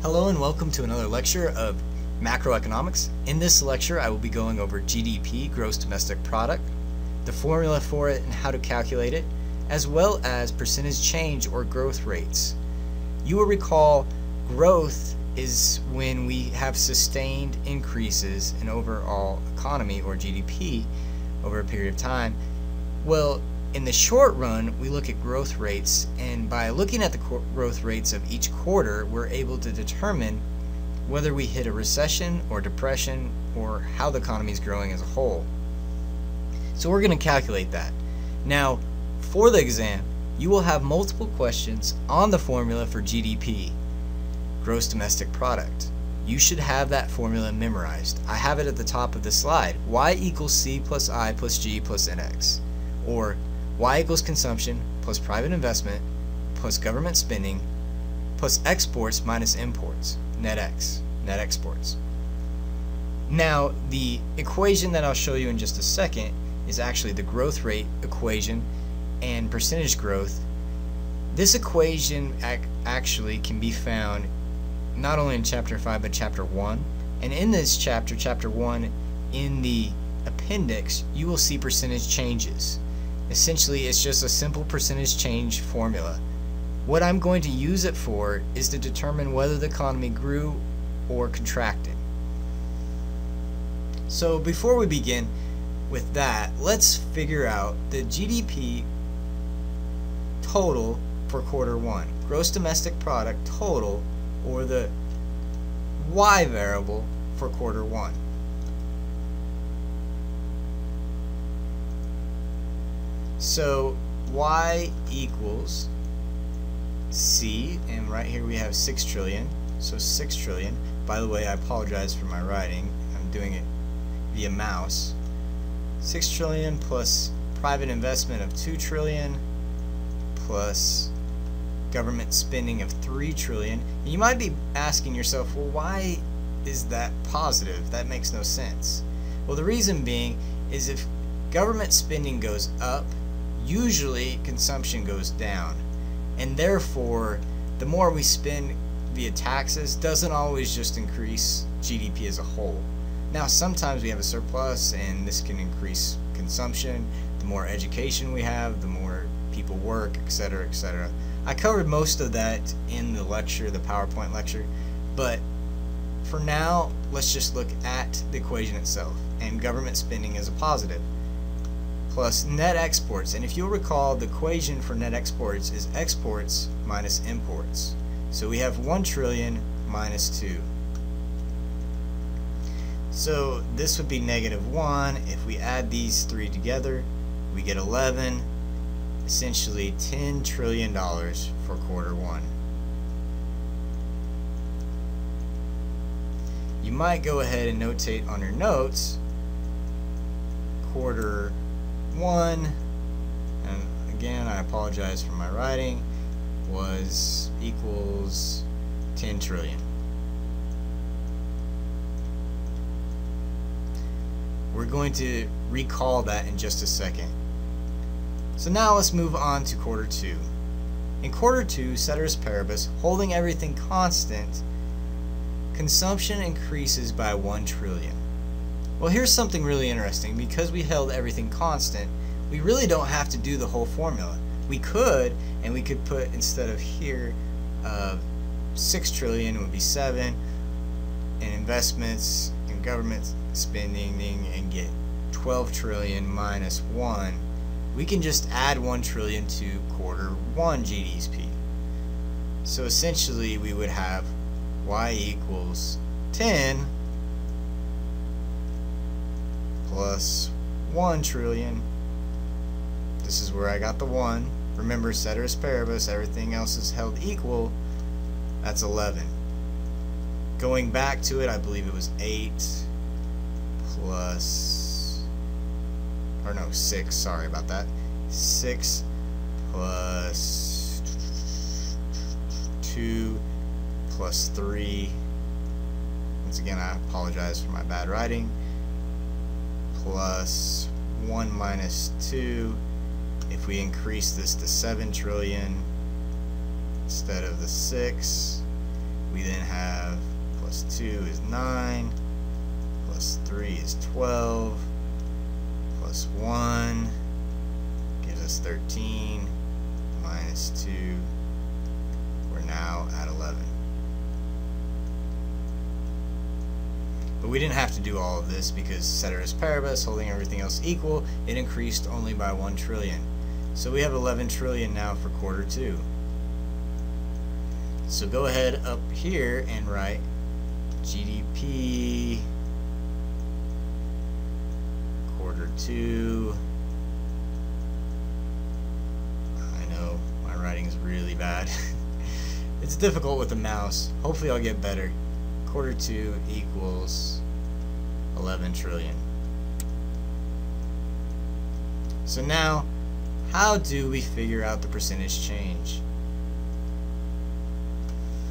Hello and welcome to another lecture of macroeconomics. In this lecture I will be going over GDP, gross domestic product, the formula for it and how to calculate it, as well as percentage change or growth rates. You will recall growth is when we have sustained increases in overall economy or GDP over a period of time. Well, in the short run, we look at growth rates, and by looking at the growth rates of each quarter, we're able to determine whether we hit a recession or depression or how the economy is growing as a whole. So we're going to calculate that. Now, for the exam, you will have multiple questions on the formula for GDP, gross domestic product. You should have that formula memorized. I have it at the top of the slide. Y equals C plus I plus G plus NX. Or Y equals consumption plus private investment plus government spending plus exports minus imports, net exports. Now, the equation that I'll show you in just a second is actually the growth rate equation and percentage growth. This equation actually can be found not only in chapter 5 but chapter 1. And in this chapter 1, in the appendix, you will see percentage changes. Essentially, it's just a simple percentage change formula. What I'm going to use it for is to determine whether the economy grew or contracted. So before we begin with that, let's figure out the GDP total for quarter 1. Gross domestic product total, or the Y variable for quarter 1. So Y equals C, and right here we have 6 trillion, so 6 trillion. By the way, I apologize for my writing, I'm doing it via mouse. 6 trillion plus private investment of 2 trillion plus government spending of 3 trillion. And you might be asking yourself, well, why is that positive? That makes no sense. Well, the reason being is if government spending goes up, usually consumption goes down, and therefore the more we spend via taxes doesn't always just increase GDP as a whole. Now, sometimes we have a surplus and this can increase consumption. The more education we have, the more people work, etc., etc. I covered most of that in the lecture, the PowerPoint lecture, but for now let's just look at the equation itself, and government spending is a positive plus net exports. And if you'll recall, the equation for net exports is exports minus imports. So we have 1 trillion minus 2. So this would be -1. If we add these three together, we get 11, essentially $10 trillion for quarter 1. You might go ahead and notate on your notes quarter 1, and again I apologize for my writing, was equals 10 trillion. We're going to recall that in just a second. So now let's move on to quarter 2. In quarter 2, ceteris paribus, holding everything constant, consumption increases by 1 trillion. Well, here's something really interesting. Because we held everything constant, we really don't have to do the whole formula. We could, and we could put, instead of here, 6 trillion would be 7, and investments and government spending, and get 12 trillion minus 1. We can just add 1 trillion to quarter 1 GDP. So essentially we would have Y equals 10 plus 1 trillion. This is where I got the 1. Remember, ceteris paribus, everything else is held equal. That's 11. Going back to it, I believe it was 8 plus, or no, 6, sorry about that. 6 plus 2 plus 3. Once again, I apologize for my bad writing. Plus 1 minus 2. If we increase this to 7 trillion instead of the 6, We then have plus 2 is 9, plus 3 is 12, plus 1 gives us 13, minus 2, we're now at 11. But we didn't have to do all of this because ceteris paribus, holding everything else equal, it increased only by 1 trillion. So we have 11 trillion now for quarter 2. So go ahead up here and write GDP quarter 2. I know my writing is really bad. It's difficult with the mouse. Hopefully I'll get better. Quarter 2 equals 11 trillion. So now, how do we figure out the percentage change?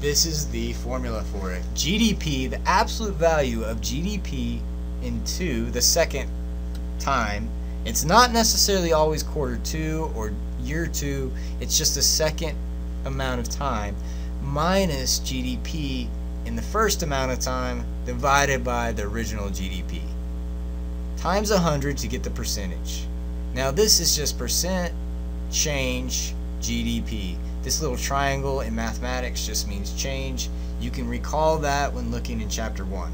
This is the formula for it. GDP, the absolute value of GDP into the second time. It's not necessarily always quarter 2 or year 2. It's just the second amount of time minus GDP in the first amount of time divided by the original GDP times 100 to get the percentage. Now this is just percent change GDP. This little triangle in mathematics just means change. You can recall that when looking in chapter 1.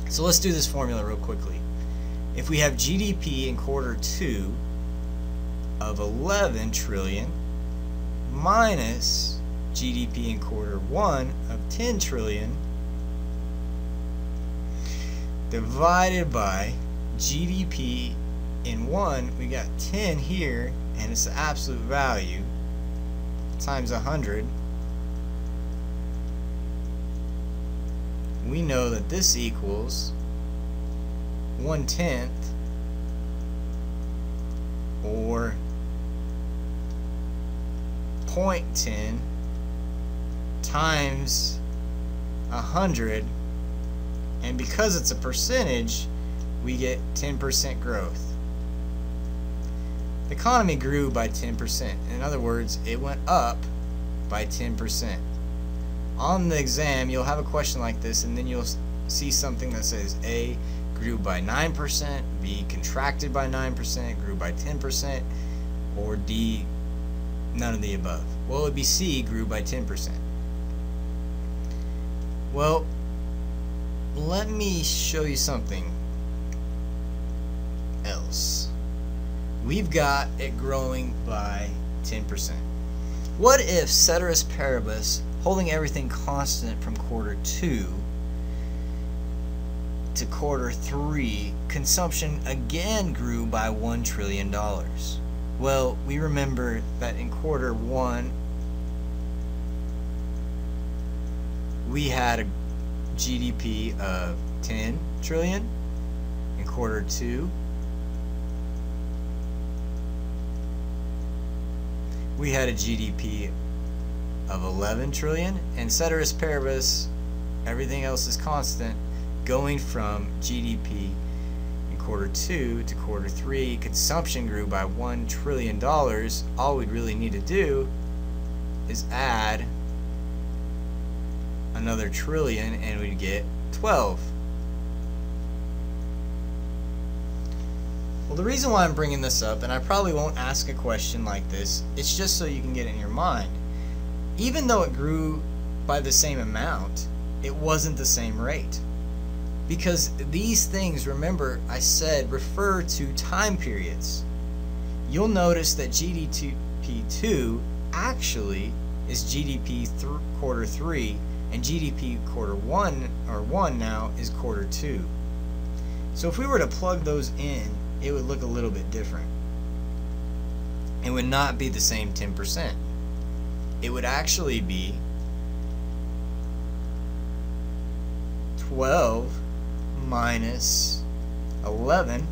So let's do this formula real quickly. If we have GDP in quarter 2 of 11 trillion minus GDP in quarter 1 of 10 trillion divided by GDP in 1, we got 10 here, and it's the absolute value, times 100. We know that this equals 1/10 or 0.10 times 100, and because it's a percentage, we get 10% growth. The economy grew by 10%. In other words, it went up by 10%. On the exam, you'll have a question like this, and then you'll see something that says A grew by 9%, B contracted by 9%, grew by 10%, or D, none of the above. Well, it would be C, grew by 10%. Well, let me show you something else. We've got it growing by 10%. What if ceteris paribus, holding everything constant from quarter 2 to quarter 3, consumption again grew by $1 trillion? Well, we remember that in quarter 1 we had a GDP of 10 trillion. In quarter 2 we had a GDP of 11 trillion, and ceteris paribus, everything else is constant, going from GDP in quarter 2 to quarter 3, consumption grew by $1 trillion. All we'd really need to do is add another trillion and we'd get 12. Well, the reason why I'm bringing this up, and I probably won't ask a question like this, it's just so you can get it in your mind. Even though it grew by the same amount, it wasn't the same rate. Because these things, remember, I said, refer to time periods. You'll notice that GDP2 actually is GDP quarter 3, and GDP quarter 1, or 1 now, is quarter 2. So if we were to plug those in, it would look a little bit different. It would not be the same 10%. It would actually be 12 minus 11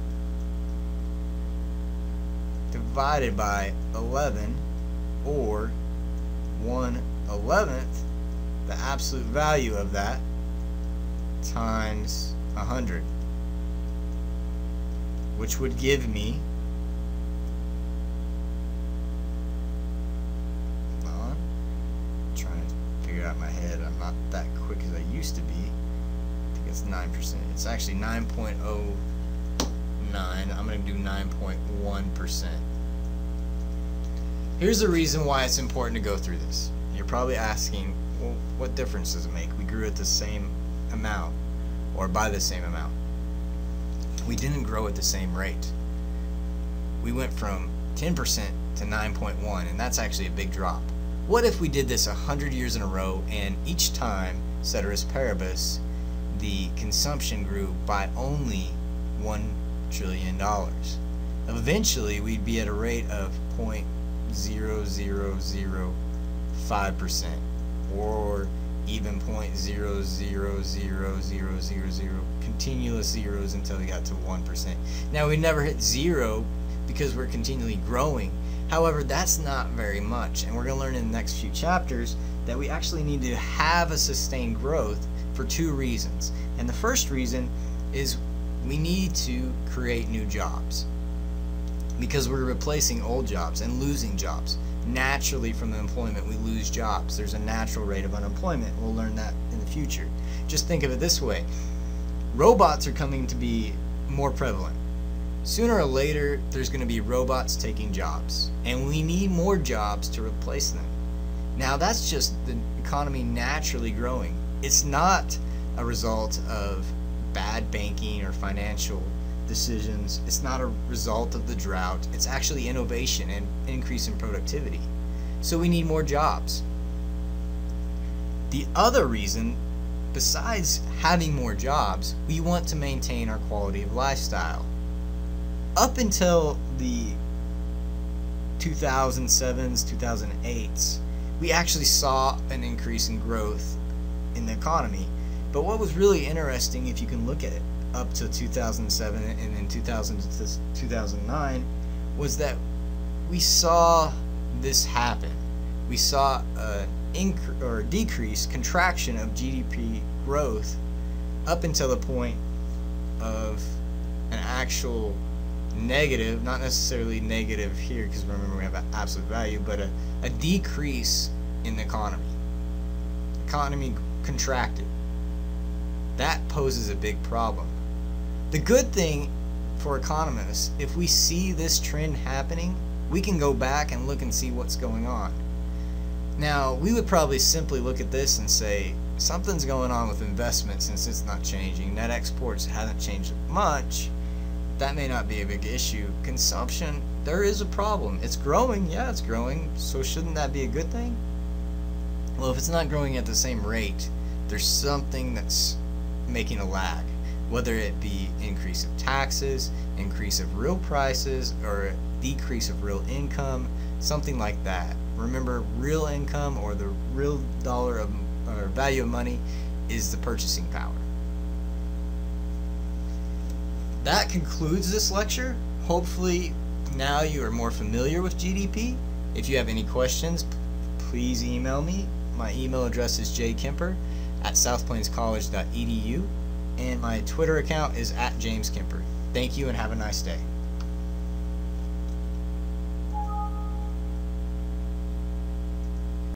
divided by 11, or 1/11, the absolute value of that, times 100, which would give me, hold on, I'm trying to figure out of my head. I'm not that quick as I used to be. I think it's 9%. It's actually 9.09. I'm going to do 9.1%. Here's the reason why it's important to go through this. You're probably asking, well, what difference does it make? We grew at the same amount, or by the same amount. We didn't grow at the same rate. We went from 10% to 9.1, and that's actually a big drop. What if we did this 100 years in a row, and each time, ceteris paribus, the consumption grew by only $1 trillion? Eventually, we'd be at a rate of 0.00005%, or even 0.000000, continuous zeros until we got to 1%. Now, we never hit zero because we're continually growing. However, that's not very much, and we're going to learn in the next few chapters that we actually need to have a sustained growth for two reasons. And the first reason is we need to create new jobs, because we're replacing old jobs and losing jobs. Naturally, from the employment, we lose jobs. There's a natural rate of unemployment. We'll learn that in the future. Just think of it this way. Robots are coming to be more prevalent. Sooner or later, there's going to be robots taking jobs, and we need more jobs to replace them. Now, that's just the economy naturally growing. It's not a result of bad banking or financial decisions. It's not a result of the drought. It's actually innovation and increase in productivity. So we need more jobs. The other reason, besides having more jobs, we want to maintain our quality of lifestyle. Up until the 2007s, 2008s, we actually saw an increase in growth in the economy. But what was really interesting, if you can look at it, up to 2007 and then 2000 to 2009, was that we saw this happen. We saw a decrease, contraction of GDP growth up until the point of an actual negative, not necessarily negative here, because remember we have absolute value, but a decrease in the economy. Economy contracted. That poses a big problem. The good thing for economists, if we see this trend happening, we can go back and look and see what's going on. Now, we would probably simply look at this and say, something's going on with investment since it's not changing. Net exports haven't changed much. That may not be a big issue. Consumption, there is a problem. It's growing, yeah, it's growing, so shouldn't that be a good thing? Well, if it's not growing at the same rate, there's something that's making a lag, whether it be increase of taxes, increase of real prices, or decrease of real income, something like that. Remember, real income, or the real dollar of or value of money, is the purchasing power. That concludes this lecture. Hopefully now you are more familiar with GDP. If you have any questions, please email me. My email address is jkemper@southplainscollege.edu, and my Twitter account is @JamesKemper. Thank you and have a nice day.